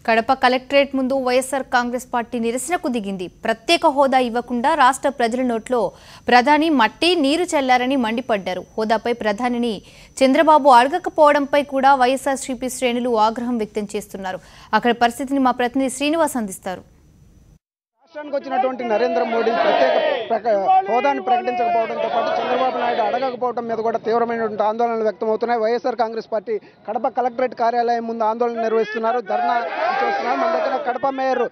Kadapa collectorate ముందు YSR Congress party నిరసనకు దిగింది. ప్రత్యేక హోదా ఇవ్వకుండా రాష్ట్ర ప్రజల నోట్లో ప్రధాని మట్టి నీరు చల్లారని మండిపడ్డారు. హోదాపై ప్రధానిని చంద్రబాబు అడగకపోవడంపై కూడా వైఎస్ఆర్సీపీ శ్రేణులు ఆగ్రహం వ్యక్తం చేస్తున్నారు. అక్కడ పరిస్థితిని మా ప్రతినిధి శ్రీనివాస్ అందిస్తారు. రాష్ట్రానికి వచ్చినటువంటి నరేంద్ర మోడీ ప్రత్యేక హోదాను ప్రకటించకపోవడంతో పాటు చంద్రబాబు నాయుడు అడగకపోవడం మీద కూడా తీవ్రమైనటువంటి ఆందోళనలు వ్యక్తమవుతున్నాయి. వైఎస్ఆర్ కాంగ్రెస్ పార్టీ కడప కలెక్టరేట్ కార్యాలయం ముందు ఆందోళన నిర్వహిస్తున్నారు, ధర్నా చేస్తున్నారు. మన దగ్గర కడప మేయర్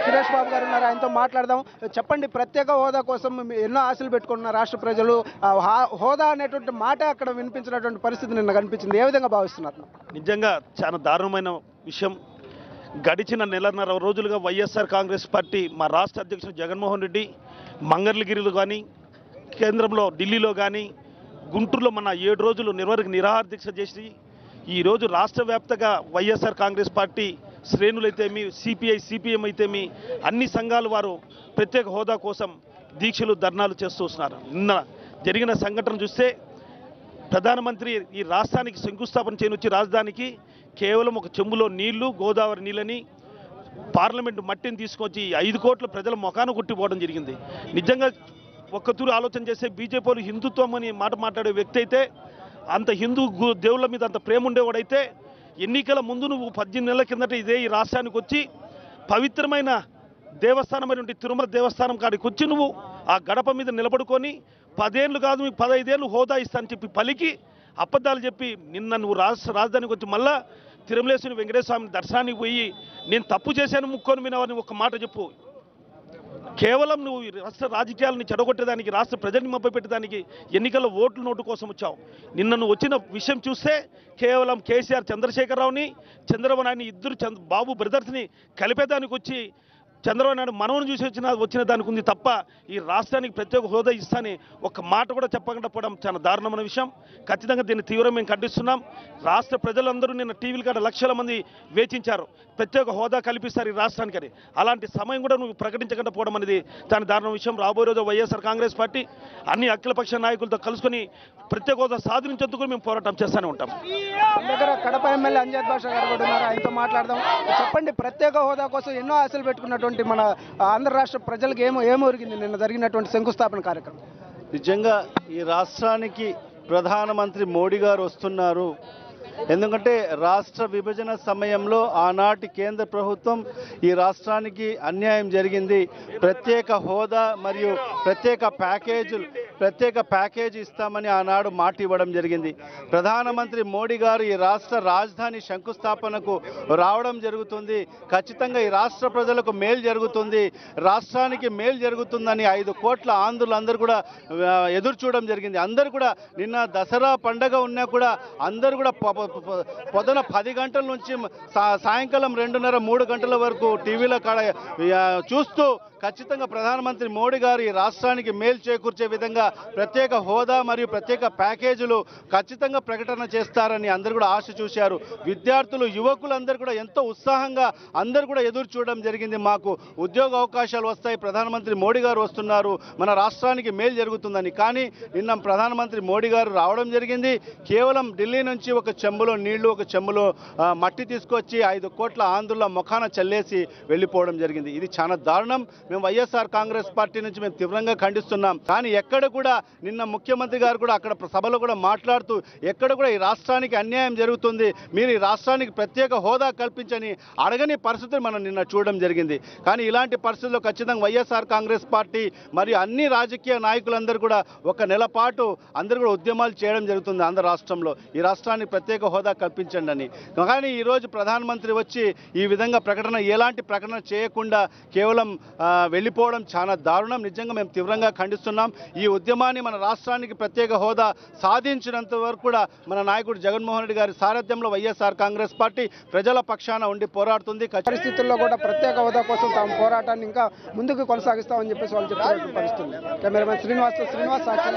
సురేష్ బాబు గారు ఉన్నారు, ఆయనతో మాట్లాడదాం. చెప్పండి, ప్రత్యేక హోదా కోసం ఎన్నో ఆశలు పెట్టుకుంటున్నారు రాష్ట్ర ప్రజలు. హోదా అనేటువంటి మాట అక్కడ వినిపించినటువంటి పరిస్థితి నిన్న కనిపించింది. ఏ విధంగా భావిస్తున్నారు? నిజంగా చాలా దారుణమైన విషయం. గడిచిన నెలన్నర రోజులుగా వైఎస్ఆర్ కాంగ్రెస్ పార్టీ మా రాష్ట్ర అధ్యక్షుడు జగన్మోహన్ రెడ్డి మంగళగిరిలో కానీ, కేంద్రంలో ఢిల్లీలో కానీ, గుంటూరులో మన 7 రోజులు నిరాహార దీక్ష చేసి ఈరోజు రాష్ట్ర వ్యాప్తంగా వైఎస్ఆర్ కాంగ్రెస్ పార్టీ శ్రేణులైతేమి, సిపిఐ సిపిఎం అయితేమి అన్ని సంఘాల వారు ప్రత్యేక హోదా కోసం దీక్షలు ధర్నాలు చేస్తూ వస్తున్నారు. నిన్న జరిగిన సంఘటన చూస్తే ప్రధానమంత్రి ఈ రాష్ట్రానికి శంకుస్థాపన చేయనొచ్చి రాజధానికి కేవలం ఒక చెంబులో నీళ్లు, గోదావరి నీళ్ళని, పార్లమెంటు మట్టిని తీసుకొచ్చి 5 కోట్ల ప్రజల ముఖాన కొట్టిపోవడం జరిగింది. నిజంగా ఒక్కతూరు ఆలోచన చేస్తే బీజేపీలు హిందుత్వం అని మాట మాట్లాడే వ్యక్తి అయితే, అంత హిందూ దేవుళ్ళ మీద అంత ప్రేమ ఉండేవాడైతే ఎన్నికల ముందు నువ్వు 18 నెలల కిందట ఇదే ఈ రాష్ట్రానికి వచ్చి పవిత్రమైన దేవస్థానమైనటువంటి తిరుమల దేవస్థానం కాడికి వచ్చి నువ్వు ఆ గడప మీద నిలబడుకొని 10 ఏళ్ళు కాదు 15 ఏళ్ళు హోదా ఇస్తానని చెప్పి పలికి అబద్ధాలు చెప్పి నిన్న నువ్వు రాజధానికి వచ్చి మళ్ళా తిరుమలేశ్వరి వెంకటేశ్వర స్వామి దర్శనానికి పోయి నేను తప్పు చేశాను ముక్కొని వినవని ఒక మాట చెప్పు. కేవలం నువ్వు రాష్ట్ర రాజకీయాలను చెడగొట్టేదానికి, రాష్ట్ర ప్రజల్ని మభ్యపెట్టడానికి ఎన్నికల్లో ఓట్ల నోటు కోసం వచ్చావు. నిన్న నువ్వు వచ్చిన విషయం చూస్తే కేవలం కేసీఆర్ చంద్రశేఖరరావుని, చంద్రబాబు నాయుడిని ఇద్దరు బాబు బ్రదర్స్ని కలిపేదానికి వచ్చి చంద్రబాబు నాయుడు మనవను చూసి వచ్చిన దానికి ఉంది తప్ప ఈ రాష్ట్రానికి ప్రత్యేక హోదా ఇస్తాని ఒక్క మాట కూడా చెప్పకుండా పోవడం చాలా దారుణమైన విషయం. ఖచ్చితంగా దీన్ని తీవ్రంగా మేము ఖండిస్తున్నాం. రాష్ట్ర ప్రజలందరూ నిన్న టీవీల కాడ లక్షల మంది వేచించారు, ప్రత్యేక హోదా కల్పిస్తారు ఈ రాష్ట్రానికి అని. అలాంటి సమయం కూడా నువ్వు ప్రకటించకుండా పోవడం అనేది చాలా దారుణ విషయం. రాబోయే రోజు వైఎస్ఆర్ కాంగ్రెస్ పార్టీ అన్ని అఖిలపక్ష నాయకులతో కలుసుకొని ప్రత్యేక హోదా సాధించేందుకు మేము పోరాటం చేస్తూనే ఉంటాం. దగ్గర కడప ఎమ్మెల్యే అంజద్ బాషా గారు కూడా ఉన్నారు, ఆయనతో మాట్లాడదాం. చెప్పండి, ప్రత్యేక హోదా కోసం ఎన్నో ఆశలు పెట్టుకున్నటువంటి మన ఆంధ్ర రాష్ట్ర ప్రజలకు ఏమొరిగింది నిన్న జరిగినటువంటి శంకుస్థాపన కార్యక్రమం? నిజంగా ఈ రాష్ట్రానికి ప్రధానమంత్రి మోడీ గారు వస్తున్నారు. ఎందుకంటే రాష్ట్ర విభజన సమయంలో ఆనాటి కేంద్ర ప్రభుత్వం ఈ రాష్ట్రానికి అన్యాయం జరిగింది. ప్రత్యేక హోదా మరియు ప్రత్యేక ప్యాకేజ్ ఇస్తామని ఆనాడు మాట ఇవ్వడం జరిగింది. ప్రధానమంత్రి మోడీ గారు ఈ రాష్ట్ర రాజధాని శంకుస్థాపనకు రావడం జరుగుతుంది. ఖచ్చితంగా ఈ రాష్ట్ర ప్రజలకు మేలు జరుగుతుంది, రాష్ట్రానికి మేలు జరుగుతుందని 5 కోట్ల ఆంధ్రులందరూ కూడా ఎదురు చూడడం జరిగింది. అందరూ కూడా నిన్న దసరా పండగ ఉన్నా కూడా అందరూ కూడా పొద్దున 10 గంటల నుంచి సాయంకాలం 2:30-3 గంటల వరకు టీవీలో కాడ చూస్తూ ఖచ్చితంగా ప్రధానమంత్రి మోడీ గారు ఈ రాష్ట్రానికి మేలు చేకూర్చే విధంగా ప్రత్యేక హోదా మరియు ప్రత్యేక ప్యాకేజీలు ఖచ్చితంగా ప్రకటన చేస్తారని అందరూ కూడా ఆశ చూశారు. విద్యార్థులు, యువకులందరూ కూడా ఎంతో ఉత్సాహంగా అందరూ కూడా ఎదురు చూడడం జరిగింది. మాకు ఉద్యోగ అవకాశాలు వస్తాయి, ప్రధానమంత్రి మోడీ గారు వస్తున్నారు, మన రాష్ట్రానికి మేలు జరుగుతుందని. కానీ నిన్న ప్రధానమంత్రి మోడీ గారు రావడం జరిగింది. కేవలం ఢిల్లీ నుంచి ఒక చెంబులో నీళ్లు, ఒక చెంబులో మట్టి తీసుకొచ్చి 5 కోట్ల ఆంధ్రుల ముఖాన చల్లేసి వెళ్ళిపోవడం జరిగింది. ఇది చాలా దారుణం. మేము వైఎస్ఆర్ కాంగ్రెస్ పార్టీ నుంచి మేము తీవ్రంగా ఖండిస్తున్నాం. కానీ ఎక్కడ కూడా నిన్న ముఖ్యమంత్రి గారు కూడా అక్కడ సభలో కూడా మాట్లాడుతూ ఎక్కడ కూడా ఈ రాష్ట్రానికి అన్యాయం జరుగుతుంది, మీరు ఈ రాష్ట్రానికి ప్రత్యేక హోదా కల్పించని అడగని పరిస్థితులు మనం నిన్న చూడడం జరిగింది. కానీ ఇలాంటి పరిస్థితుల్లో ఖచ్చితంగా వైఎస్ఆర్ కాంగ్రెస్ పార్టీ మరియు అన్ని రాజకీయ నాయకులందరూ కూడా ఒక నెల పాటు అందరూ కూడా ఉద్యమాలు చేయడం జరుగుతుంది ఆంధ్ర రాష్ట్రంలో, ఈ రాష్ట్రానికి ప్రత్యేక హోదా కల్పించండి అని. కానీ ఈరోజు ప్రధానమంత్రి వచ్చి ఈ విధంగా ఎలాంటి ప్రకటన చేయకుండా కేవలం వెళ్ళిపోవడం చాలా దారుణం. నిజంగా మేము తీవ్రంగా ఖండిస్తున్నాం. ఈ ఉద్యమాన్ని మన రాష్ట్రానికి ప్రత్యేక హోదా సాధించినంత వరకు కూడా మన నాయకుడు జగన్మోహన్ రెడ్డి గారి సారథ్యంలో వైఎస్ఆర్ కాంగ్రెస్ పార్టీ ప్రజల పక్షాన ఉండి పోరాడుతుంది. పరిస్థితుల్లో కూడా ప్రత్యేక హోదా కోసం తాము పోరాటాన్ని ఇంకా ముందుకు కొనసాగిస్తామని చెప్పేసి వాళ్ళు చెప్తున్నట్టు పరిస్థితుంది. కెమెరామెన్ శ్రీనివాస్ సాక్షి.